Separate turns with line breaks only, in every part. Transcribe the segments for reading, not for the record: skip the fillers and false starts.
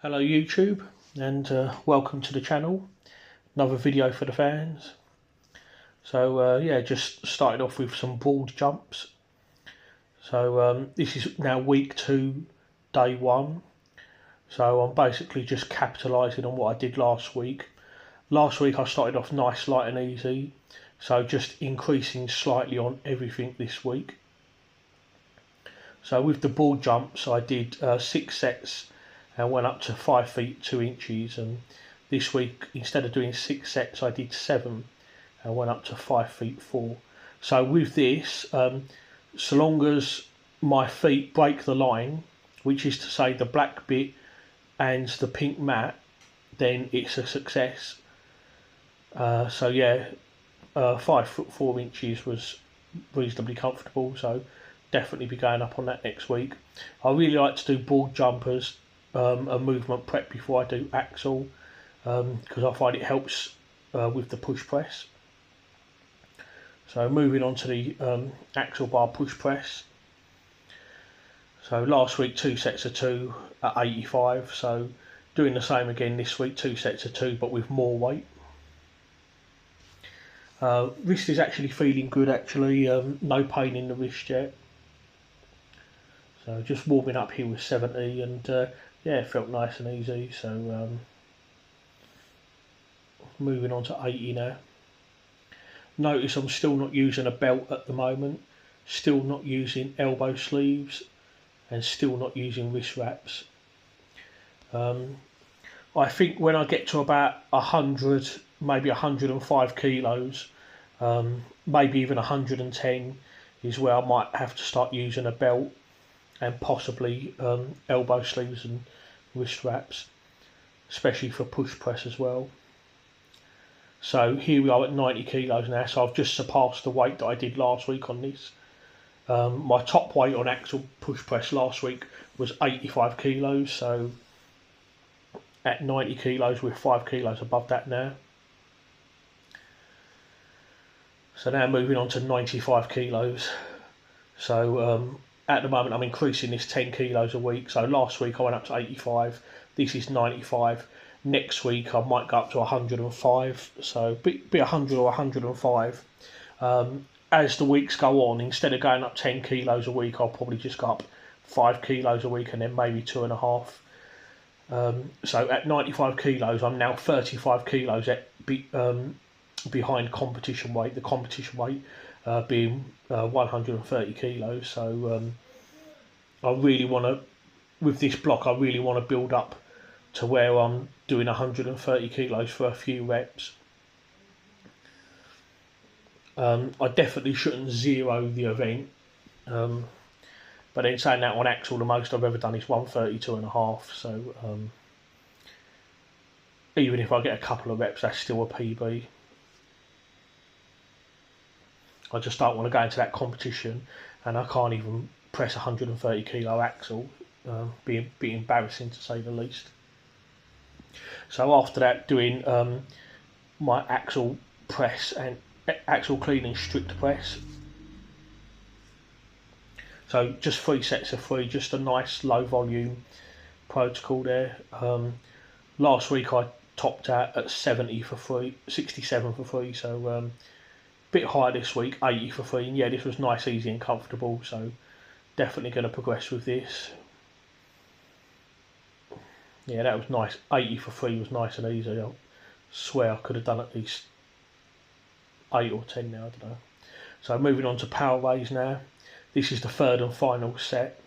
Hello YouTube, and welcome to the channel. Another video for the fans. So yeah, just started off with some broad jumps. So this is now week 2, day 1. So I'm basically just capitalising on what I did last week. Last week I started off nice, light and easy. So just increasing slightly on everything this week. So with the broad jumps I did 6 sets and went up to 5 feet 2 inches, and this week instead of doing 6 sets I did 7 and went up to 5 feet 4. So with this, so long as my feet break the line, which is to say the black bit and the pink mat, then it's a success. So yeah, 5 foot 4 inches was reasonably comfortable, so definitely be going up on that next week. I really like to do broad jumpers, a movement prep before I do axle, because I find it helps with the push press. So moving on to the axle bar push press. So last week 2 sets of 2 at 85, so doing the same again this week, 2 sets of 2 but with more weight. Wrist is actually feeling good actually, no pain in the wrist yet. So just warming up here with 70, and yeah, it felt nice and easy. So moving on to 80 now. Notice I'm still not using a belt at the moment, still not using elbow sleeves, and still not using wrist wraps. I think when I get to about 100, maybe 105 kilos, maybe even 110, is where I might have to start using a belt and possibly elbow sleeves and wrist wraps, especially for push press as well. So here we are at 90 kilos now, so I've just surpassed the weight that I did last week on this. My top weight on axle push press last week was 85 kilos, so at 90 kilos we're 5 kilos above that now. So now moving on to 95 kilos. So at the moment I'm increasing this 10 kilos a week. So last week I went up to 85, this is 95. Next week I might go up to 105, so be 100 or 105. As the weeks go on, instead of going up 10 kilos a week, I'll probably just go up 5 kilos a week and then maybe 2.5. So at 95 kilos, I'm now 35 kilos behind competition weight. The competition weight being 130 kilos. So I really want to, with this block, I really want to build up to where I'm doing 130 kilos for a few reps. I definitely shouldn't zero the event, but then saying that, on axle the most I've ever done is 132.5, so even if I get a couple of reps that's still a PB. I just don't want to go into that competition and I can't even press 130 kilo axle. Be embarrassing to say the least. So after that, doing my axle press and axle clean and strict press. So just 3 sets of 3, just a nice low volume protocol there. Last week I topped out at 70 for 3, 67 for 3, so bit higher this week, 80 for 3. And yeah, this was nice, easy and comfortable, so definitely going to progress with this. Yeah, that was nice. 80 for 3 was nice and easy. I swear I could have done at least 8 or 10 now, I don't know. So moving on to Powell raise now. This is the 3rd and final set.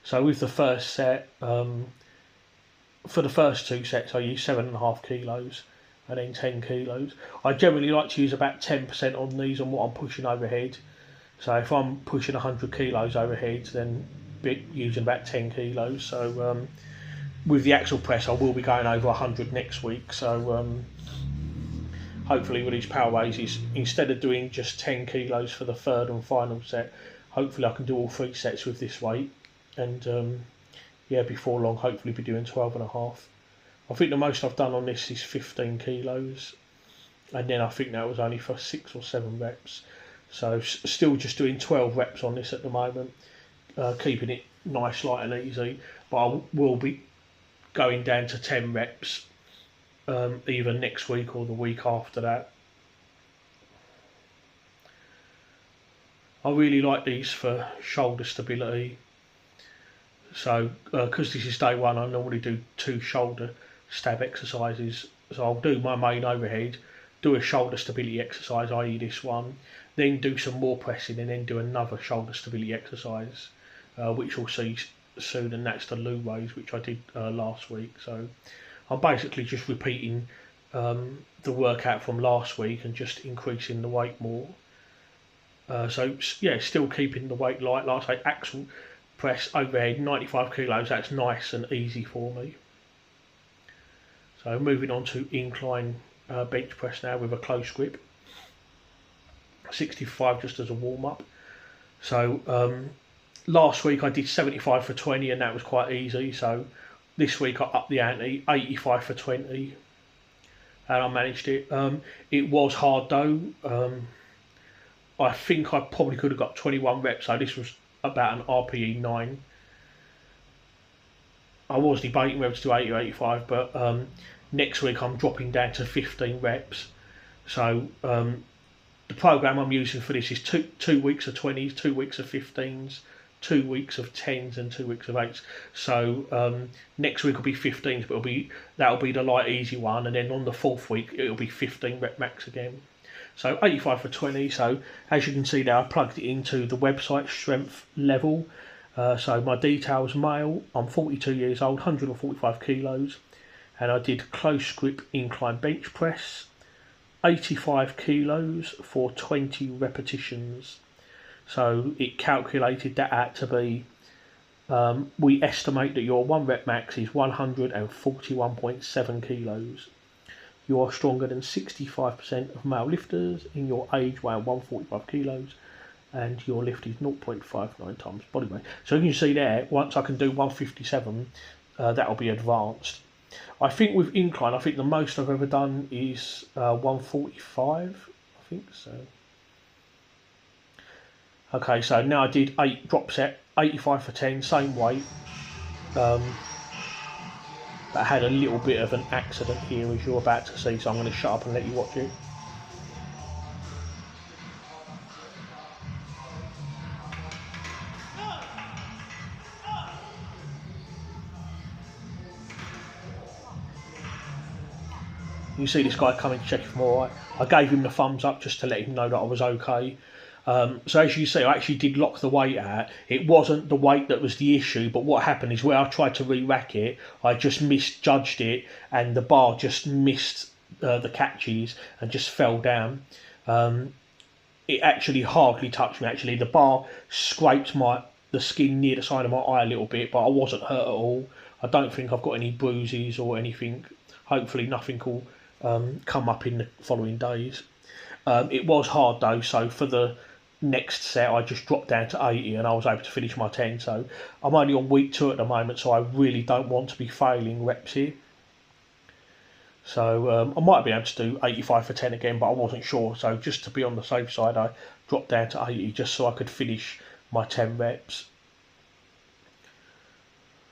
So with the first set, for the first 2 sets I use 7.5 kilos and then 10 kilos. I generally like to use about 10% on these on what I'm pushing overhead. So if I'm pushing 100 kilos overhead, then using about 10 kilos. So with the axle press I will be going over 100 next week. So hopefully with these power raises, instead of doing just 10 kilos for the 3rd and final set, hopefully I can do all 3 sets with this weight, and yeah, before long hopefully be doing 12.5. I think the most I've done on this is 15 kilos, and then I think that was only for 6 or 7 reps. So still just doing 12 reps on this at the moment, keeping it nice, light and easy, but I will be going down to 10 reps either next week or the week after that. I really like these for shoulder stability. So because this is day one, I normally do 2 shoulder stab exercises. So I'll do my main overhead, do a shoulder stability exercise, i.e. this one, then do some more pressing and then do another shoulder stability exercise, which you'll see soon, and that's the loo raise, which I did last week. So I'm basically just repeating the workout from last week and just increasing the weight more. So yeah, still keeping the weight light. Like I say, axle press overhead 95 kilos, that's nice and easy for me. So moving on to incline bench press now with a close grip, 65 just as a warm up. So last week I did 75 for 20 and that was quite easy. So this week I upped the ante, 85 for 20, and I managed it. It was hard though. I think I probably could have got 21 reps, so this was about an RPE 9. I was debating whether to do 80 or 85, but next week I'm dropping down to 15 reps. So the program I'm using for this is two weeks of 20s, 2 weeks of 15s, 2 weeks of 10s, and 2 weeks of 8s. So next week will be 15s, but that'll be the light easy one, and then on the 4th week it'll be 15 rep max again. So 85 for 20. So as you can see there, I plugged it into the website strength level. So my details: male, I'm 42 years old, 145 kilos, and I did close grip incline bench press, 85 kilos for 20 repetitions. So it calculated that out to be, we estimate that your 1 rep max is 141.7 kilos. You are stronger than 65% of male lifters in your age, weighing 145 kilos, and your lift is 0.59 times body weight. So you can see there, once I can do 157, that'll be advanced. I think with incline, I think the most I've ever done is 145, I think so. Okay, so now I did 8 drop set, 85 for 10, same weight. But I had a little bit of an accident here, as you're about to see, so I'm going to shut up and let you watch it. You see this guy coming to check if I'm alright. I gave him the thumbs up just to let him know that I was okay. So as you see, I actually did lock the weight out. It wasn't the weight that was the issue, but what happened is where I tried to re-rack it, I just misjudged it, and the bar just missed the catches and just fell down. It actually hardly touched me. Actually, the bar scraped the skin near the side of my eye a little bit, but I wasn't hurt at all. I don't think I've got any bruises or anything. Hopefully nothing will come up in the following days. It was hard though, so for the next set I just dropped down to 80 and I was able to finish my 10. So I'm only on week 2 at the moment, so I really don't want to be failing reps here. So I might be able to do 85 for 10 again, but I wasn't sure. So just to be on the safe side, I dropped down to 80 just so I could finish my 10 reps.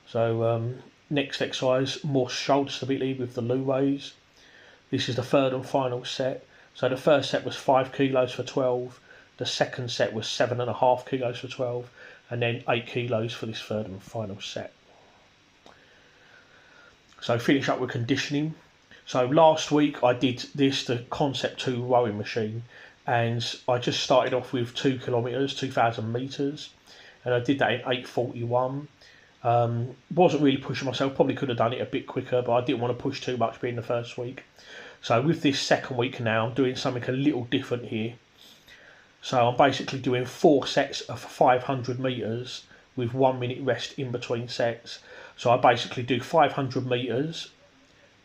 So next exercise, more shoulder stability with the loo raise. This is the 3rd and final set. So the first set was 5 kilos for 12. The second set was 7.5 kilos for 12, and then 8 kilos for this 3rd and final set. So finish up with conditioning. So last week I did the Concept 2 rowing machine, and I just started off with 2 kilometres, 2,000 metres, and I did that in 8:41. Wasn't really pushing myself, probably could have done it a bit quicker, but I didn't want to push too much being the first week. So with this second week now, I'm doing something a little different here. So I'm basically doing 4 sets of 500 metres with 1 minute rest in between sets. So I basically do 500 metres,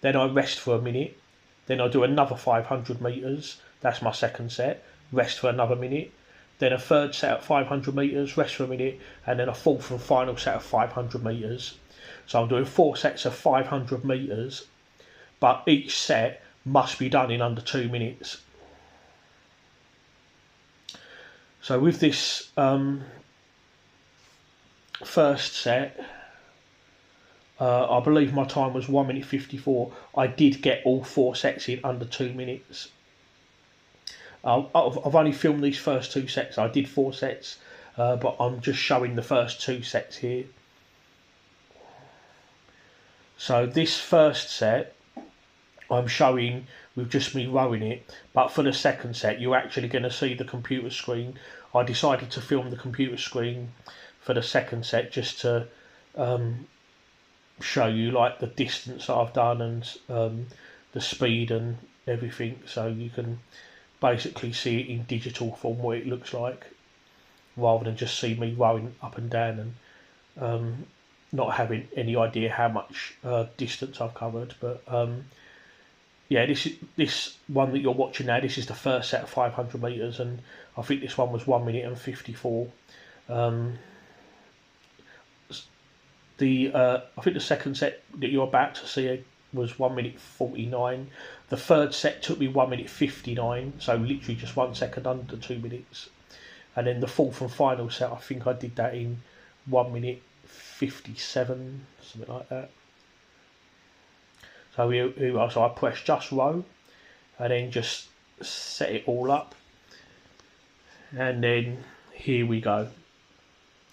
then I rest for a minute, then I do another 500 metres, that's my second set, rest for another minute, then a third set of 500 metres, rest for a minute, and then a 4th and final set of 500 metres. So I'm doing 4 sets of 500 metres, but each set must be done in under 2 minutes. So with this first set, I believe my time was 1 minute 54. I did get all 4 sets in under 2 minutes. I've only filmed these first 2 sets. I did 4 sets, but I'm just showing the first 2 sets here. So this first set I'm showing with just me rowing it, but for the second set you're actually going to see the computer screen. I decided to film the computer screen for the second set just to show you like the distance I've done and the speed and everything, so you can basically see it in digital form what it looks like, rather than just see me rowing up and down and not having any idea how much distance I've covered. But yeah, this one that you're watching now, this is the first set of 500 metres, and I think this one was 1 minute and 54. I think the second set that you're about to see was 1 minute 49. The third set took me 1 minute 59, so literally just 1 second under 2 minutes. And then the fourth and final set, I think I did that in 1 minute 57, something like that. So I press just row and then just set it all up, and then here we go.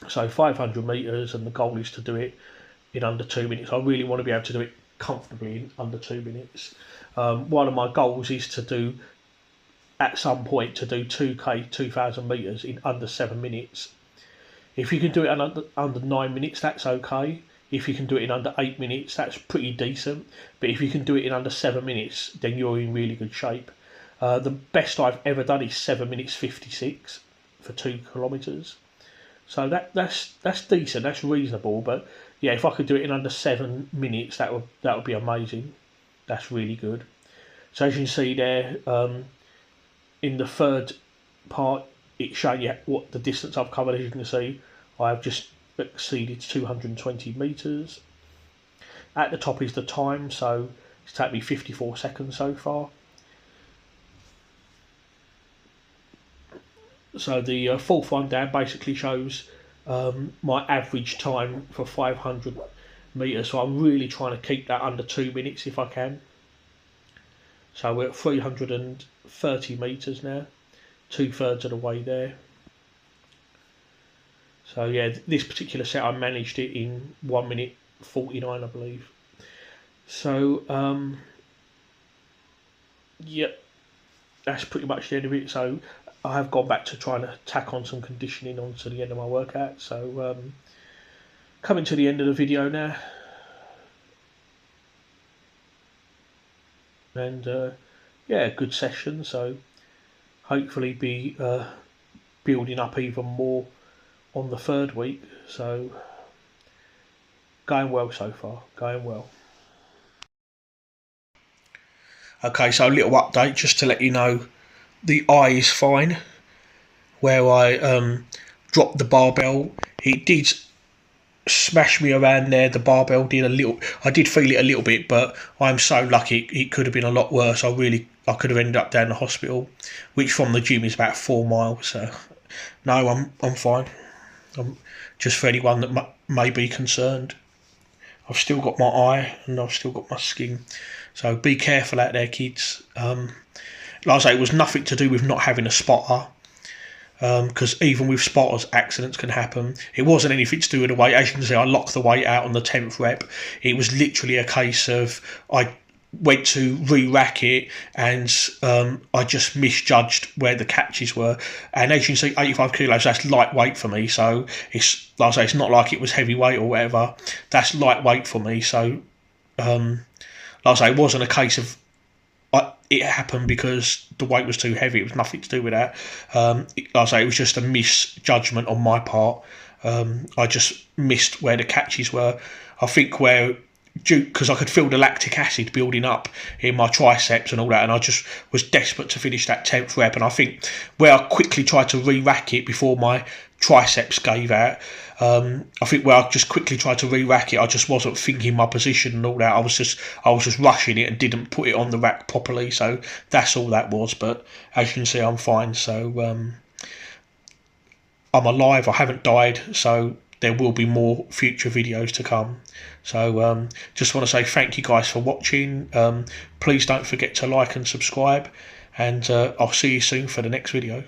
So 500 metres, and the goal is to do it in under 2 minutes. I really want to be able to do it comfortably in under 2 minutes. One of my goals is to do, at some point, to do 2K 2,000 metres in under 7 minutes. If you can do it under 9 minutes, that's okay. If you can do it in under 8 minutes, that's pretty decent. But if you can do it in under 7 minutes, then you're in really good shape. The best I've ever done is 7 minutes 56 for 2 kilometres. So that's decent, that's reasonable. But yeah, if I could do it in under 7 minutes, that would be amazing. That's really good. So as you can see there, in the third part, it's showing you what the distance I've covered. As you can see, I've just exceeded 220 metres. At the top is the time, so it's taken me 54 seconds so far. So the fourth one down basically shows my average time for 500 metres, so I'm really trying to keep that under 2 minutes if I can. So we're at 330 metres now, 2/3 of the way there. So yeah, this particular set I managed it in 1 minute 49, I believe. So yep, that's pretty much the end of it. So I have gone back to trying to tack on some conditioning onto the end of my workout. So coming to the end of the video now, and yeah, good session. So hopefully be building up even more on the third week. So going well so far, going well. Okay, so a little update just to let you know, the eye is fine. Where I dropped the barbell, it did smash me around there. The barbell did a little, I did feel it a little bit, but I'm so lucky, it could have been a lot worse. I could have ended up down the hospital, which from the gym is about 4 miles. So no, I'm fine. Just for anyone that may be concerned, I've still got my eye and I've still got my skin. So be careful out there, kids. Like I say, it was nothing to do with not having a spotter, because even with spotters, accidents can happen. It wasn't anything to do with the weight. As you can see, I locked the weight out on the 10th rep. It was literally a case of I went to re-rack it and I just misjudged where the catches were. And as you can see, 85 kilos, that's lightweight for me. So it's, like I say, it's not like it was heavyweight or whatever. That's lightweight for me. So like I say, it wasn't a case of it happened because the weight was too heavy. It was nothing to do with that. Like I say, it was just a misjudgment on my part. I just missed where the catches were. I think because I could feel the lactic acid building up in my triceps and all that, and I just was desperate to finish that 10th rep. And I think where I quickly tried to re-rack it before my triceps gave out, I think where I just quickly tried to re-rack it, I just wasn't thinking my position and all that. I was just rushing it and didn't put it on the rack properly. So that's all that was. But as you can see, I'm fine. So I'm alive. I haven't died. So there will be more future videos to come. So just want to say thank you guys for watching. Please don't forget to like and subscribe, and I'll see you soon for the next video.